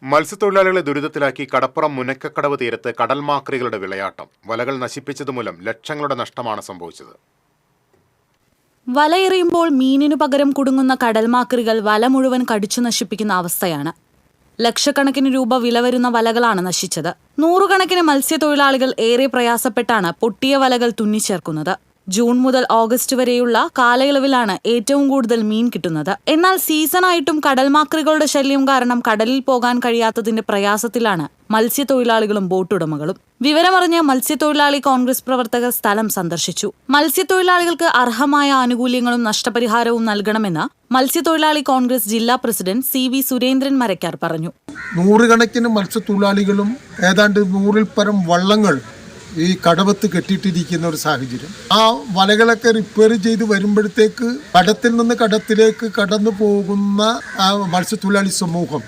മത്സ്യത്തൊഴിലാളികളെ ദുരിതത്തിലാക്കി കടപ്പുറം മുനക്കക്കടവ് തീരത്ത് കടൽമാക്രികളുടെ വിളയാട്ടം. വലകൾ നശിപ്പിച്ചതുമൂലം ലക്ഷങ്ങളുടെ നഷ്ടമാണ് സംഭവിച്ചത്. വലയെറിയുമ്പോൾ മീനിനു പകരം കുടുങ്ങുന്ന കടൽമാക്രികൾ വല മുഴുവൻ കടിച്ചു നശിപ്പിക്കുന്ന അവസ്ഥയാണ്. ലക്ഷക്കണക്കിന് രൂപ വില വരുന്ന വലകളാണ് നശിച്ചത്. നൂറുകണക്കിന് മത്സ്യത്തൊഴിലാളികൾ ഏറെ പ്രയാസപ്പെട്ടാണ് പൊട്ടിയ വലകൾ തുന്നിച്ചേർക്കുന്നത്. ജൂൺ മുതൽ ഓഗസ്റ്റ് വരെയുള്ള കാലയളവിലാണ് ഏറ്റവും കൂടുതൽ മീൻ കിട്ടുന്നത്. എന്നാൽ സീസണായിട്ടും കടൽമാക്രികളുടെ ശല്യം കാരണം കടലിൽ പോകാൻ കഴിയാത്തതിന്റെ പ്രയാസത്തിലാണ് മത്സ്യത്തൊഴിലാളികളും ബോട്ടുടമകളും. വിവരമറിഞ്ഞ മത്സ്യത്തൊഴിലാളി കോൺഗ്രസ് പ്രവർത്തകർ സ്ഥലം സന്ദർശിച്ചു. മത്സ്യത്തൊഴിലാളികൾക്ക് അർഹമായ ആനുകൂല്യങ്ങളും നഷ്ടപരിഹാരവും നൽകണമെന്ന് മത്സ്യത്തൊഴിലാളി കോൺഗ്രസ് ജില്ലാ പ്രസിഡന്റ് CV സുരേന്ദ്രൻ മരക്കാർ പറഞ്ഞു. നൂറുകണക്കിന് മത്സ്യത്തൊഴിലാളികളും ഏതാണ്ട് 100-ൽ പരം വള്ളങ്ങൾ ഈ കടവത്ത് കെട്ടിയിട്ടിരിക്കുന്ന ഒരു സാഹചര്യം. ആ വലകളൊക്കെ റിപ്പയർ ചെയ്ത് വരുമ്പോഴത്തേക്ക് കടത്തിൽ നിന്ന് കടത്തിലേക്ക് കടന്നു പോകുന്ന ആ മത്സ്യത്തൊഴിലാളി സമൂഹം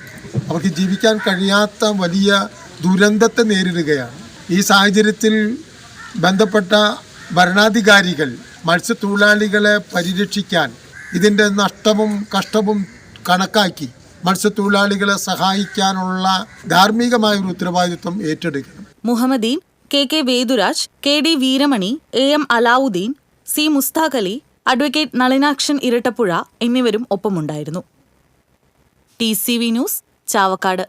അവർക്ക് ജീവിക്കാൻ കഴിയാത്ത വലിയ ദുരന്തത്തെ നേരിടുകയാണ്. ഈ സാഹചര്യത്തിൽ ബന്ധപ്പെട്ട ഭരണാധികാരികൾ മത്സ്യത്തൊഴിലാളികളെ പരിരക്ഷിക്കാൻ ഇതിൻ്റെ നഷ്ടവും കഷ്ടവും കണക്കാക്കി മത്സ്യത്തൊഴിലാളികളെ സഹായിക്കാനുള്ള ധാർമ്മികമായ ഒരു ഉത്തരവാദിത്വം ഏറ്റെടുക്കണം. Mohammedan, KK വേദുരാജ്, KD Veeramani, AM Alauddin, C Mushtaq Ali, advocate Nalinakshan Irattapuzha എന്നിവരും ഒപ്പമുണ്ടായിരുന്നു. TCV news, Chavakkad.